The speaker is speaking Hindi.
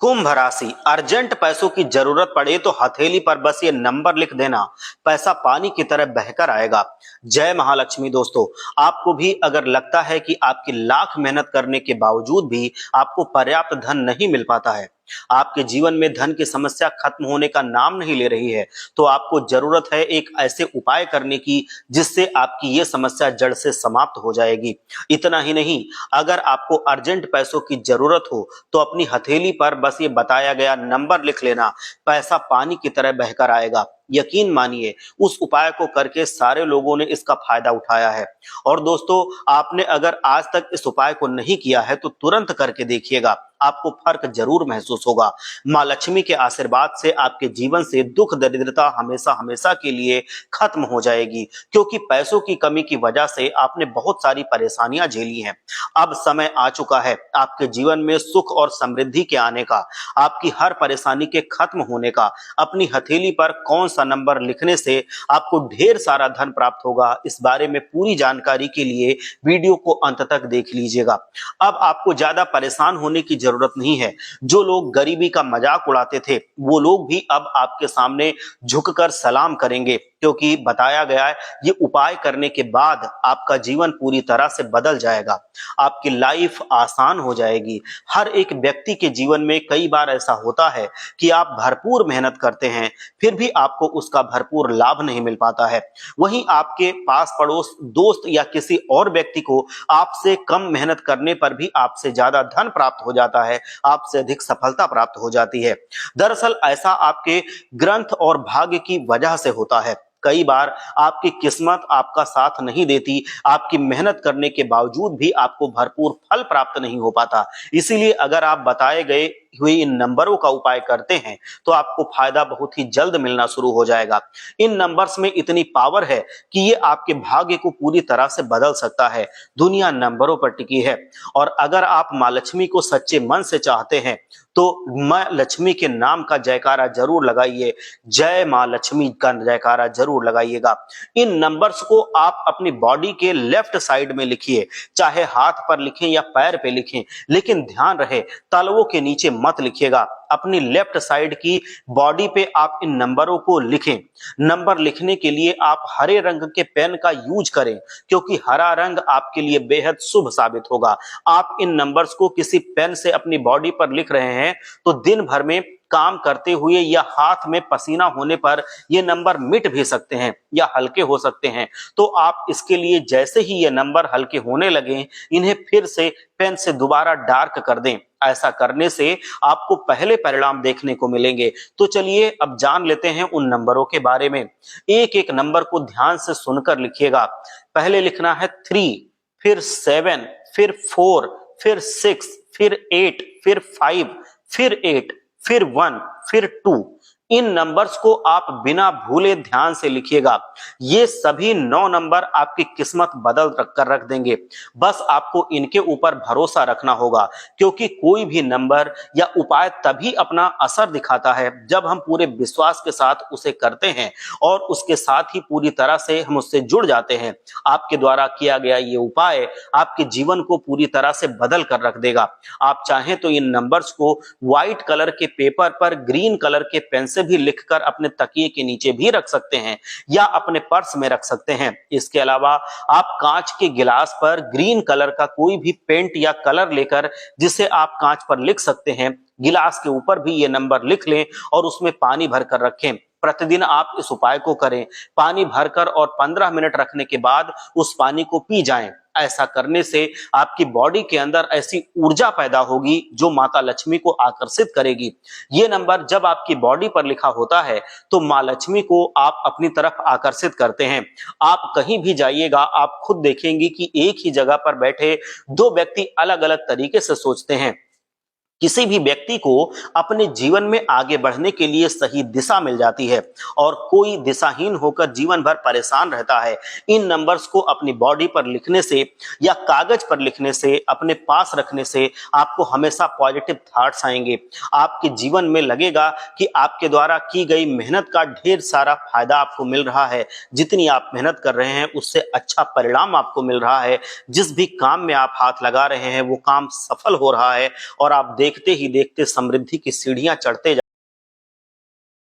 कुंभ राशि, अर्जेंट पैसों की जरूरत पड़े तो हथेली पर बस ये नंबर लिख देना, पैसा पानी की तरह बहकर आएगा। जय महालक्ष्मी। दोस्तों, आपको भी अगर लगता है कि आपकी लाख मेहनत करने के बावजूद भी आपको पर्याप्त धन नहीं मिल पाता है, आपके जीवन में धन की समस्या खत्म होने का नाम नहीं ले रही है, तो आपको जरूरत है एक ऐसे उपाय करने की जिससे आपकी ये समस्या जड़ से समाप्त हो जाएगी। इतना ही नहीं, अगर आपको अर्जेंट पैसों की जरूरत हो तो अपनी हथेली पर बस ये बताया गया नंबर लिख लेना, पैसा पानी की तरह बहकर आएगा। यकीन मानिए, उस उपाय को करके सारे लोगों ने इसका फायदा उठाया है। और दोस्तों, आपने अगर आज तक इस उपाय को नहीं किया है तो तुरंत करके देखिएगा, आपको फर्क जरूर महसूस होगा। माँ लक्ष्मी के आशीर्वाद से आपके जीवन से दुख दरिद्रता हमेशा हमेशा के लिए खत्म हो जाएगी, क्योंकि पैसों की कमी की वजह से आपने बहुत सारी परेशानियां झेली हैं। अब समय आ चुका है आपके जीवन में सुख और समृद्धि के आने का, आपकी हर परेशानी के खत्म होने का। अपनी हथेली पर कौन सा नंबर लिखने से आपको ढेर सारा धन प्राप्त होगा, इस बारे में पूरी जानकारी के लिए वीडियो को अंत तक देख लीजिएगा। अब आपको ज्यादा परेशान होने की जरूरत नहीं है। जो लोग गरीबी का मजाक उड़ाते थे, वो लोग भी अब आपके सामने झुककर सलाम करेंगे, क्योंकि बताया गया है ये उपाय करने के बाद आपका जीवन पूरी तरह से बदल जाएगा, आपकी लाइफ आसान हो जाएगी। हर एक व्यक्ति के जीवन में कई बार ऐसा होता है कि आप भरपूर मेहनत करते हैं, फिर भी आपको उसका भरपूर लाभ नहीं मिल पाता है। वहीं आपके पास पड़ोस, दोस्त या किसी और व्यक्ति को आपसे कम मेहनत करने पर भी आपसे ज्यादा धन प्राप्त हो जाता है, आपसे अधिक सफलता प्राप्त हो जाती है। दरअसल ऐसा आपके ग्रंथ और भाग्य की वजह से होता है। कई बार आपकी किस्मत आपका साथ नहीं देती, आपकी मेहनत करने के बावजूद भी आपको भरपूर फल प्राप्त नहीं हो पाता। इसीलिए अगर आप बताए गए हुए इन नंबरों का उपाय करते हैं तो आपको फायदा बहुत ही जल्द मिलना शुरू हो जाएगा। इन नंबर्स में इतनी पावर है कि ये आपके भाग्य को पूरी तरह से बदल सकता है। दुनिया नंबरों पर टिकी है, और अगर आप माँ लक्ष्मी को सच्चे मन से चाहते हैं तो माँ लक्ष्मी के नाम का जयकारा जरूर लगाइए। जय माँ लक्ष्मी का जयकारा जरूर लगाइएगा। इन नंबर्स को आप अपनी बॉडी के लेफ्ट साइड में लिखिए, चाहे हाथ पर लिखें या पैर पे लिखें, लेकिन ध्यान रहे तलवों के नीचे मत लिखिएगा। अपनी लेफ्ट साइड की बॉडी पे आप इन नंबरों को लिखें। नंबर लिखने के लिए आप हरे रंग के पेन का यूज करें, क्योंकि हरा रंग आपके लिए बेहद शुभ साबित होगा। आप इन नंबर्स को किसी पेन से अपनी बॉडी पर लिख रहे हैं तो दिन भर में काम करते हुए या हाथ में पसीना होने पर ये नंबर मिट भी सकते हैं या हल्के हो सकते हैं। तो आप इसके लिए जैसे ही ये नंबर हल्के होने लगे, इन्हें फिर से पेन से दोबारा डार्क कर दें। ऐसा करने से आपको पहले परिणाम देखने को मिलेंगे। तो चलिए अब जान लेते हैं उन नंबरों के बारे में। एक एक नंबर को ध्यान से सुनकर लिखिएगा। पहले लिखना है 3, फिर 7, फिर 4, फिर 6, फिर 8, फिर 5, फिर 8, फिर 1, फिर 2। इन नंबर्स को आप बिना भूले ध्यान से लिखिएगा। ये सभी 9 नंबर आपकी किस्मत बदल कर रख देंगे। बस आपको इनके ऊपर भरोसा रखना होगा, क्योंकि कोई भी नंबर या उपाय तभी अपना असर दिखाता है जब हम पूरे विश्वास के साथ उसे करते हैं और उसके साथ ही पूरी तरह से हम उससे जुड़ जाते हैं। आपके द्वारा किया गया ये उपाय आपके जीवन को पूरी तरह से बदल कर रख देगा। आप चाहें तो इन नंबर्स को व्हाइट कलर के पेपर पर ग्रीन कलर के पेन से भी लिखकर अपने तकिए के नीचे भी रख सकते हैं या अपने पर्स में रख सकते हैं। इसके अलावा आप कांच के गिलास पर ग्रीन कलर का कोई भी पेंट या कलर लेकर, जिसे आप कांच पर लिख सकते हैं, गिलास के ऊपर भी ये नंबर लिख लें और उसमें पानी भरकर रखें। प्रतिदिन आप इस उपाय को करें। पानी भरकर और 15 मिनट रखने के बाद उस पानी को पी जाएं। ऐसा करने से आपकी बॉडी के अंदर ऐसी ऊर्जा पैदा होगी जो माता लक्ष्मी को आकर्षित करेगी। ये नंबर जब आपकी बॉडी पर लिखा होता है तो माँ लक्ष्मी को आप अपनी तरफ आकर्षित करते हैं। आप कहीं भी जाइएगा, आप खुद देखेंगे कि एक ही जगह पर बैठे 2 व्यक्ति अलग अलग तरीके से सोचते हैं। किसी भी व्यक्ति को अपने जीवन में आगे बढ़ने के लिए सही दिशा मिल जाती है और कोई दिशाहीन होकर जीवन भर परेशान रहता है। इन नंबर्स को अपनी बॉडी पर लिखने से या कागज पर लिखने से, अपने पास रखने से आपको हमेशा पॉजिटिव थॉट्स आएंगे। आपके जीवन में लगेगा कि आपके द्वारा की गई मेहनत का ढेर सारा फायदा आपको मिल रहा है। जितनी आप मेहनत कर रहे हैं उससे अच्छा परिणाम आपको मिल रहा है। जिस भी काम में आप हाथ लगा रहे हैं वो काम सफल हो रहा है और आप देखते ही देखते समृद्धि की सीढ़ियां चढ़ते